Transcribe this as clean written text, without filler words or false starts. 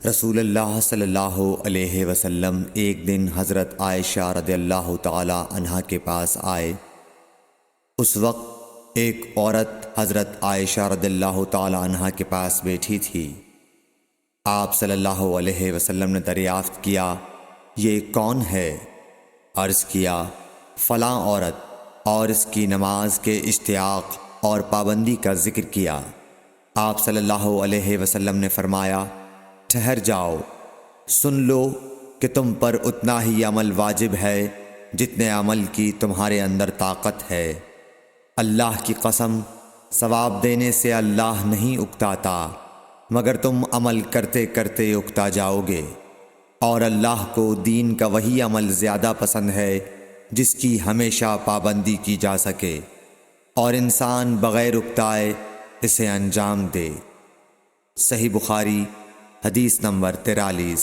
رسول اللہ صلی اللہ علیہ وسلم ایک دن حضرت عائشہ رضی اللہ تعالی عنہا کے پاس آئے۔ اس وقت ایک عورت حضرت عائشہ رضی اللہ تعالی عنہا کے پاس بیٹھی تھی۔ آپ صلی اللہ علیہ وسلم نے دریافت کیا، یہ کون ہے؟ عرض کیا، فلاں عورت، اور اس کی نماز کے اشتیاق اور پابندی کا ذکر کیا۔ آپ صلی اللہ علیہ وسلم نے فرمایا، ٹھہر جاؤ، سن لو کہ تم پر اتنا ہی عمل واجب ہے جتنے عمل کی تمہارے اندر طاقت ہے۔ اللہ کی قسم، ثواب دینے سے اللہ نہیں اکتاتا، مگر تم عمل کرتے کرتے اکتا جاؤ گے، اور اللہ کو دین کا وہی عمل زیادہ پسند ہے جس کی ہمیشہ پابندی کی جا سکے، اور انسان بغیر اکتائے اسے انجام دے۔ صحیح بخاری، حدیث نمبر 43۔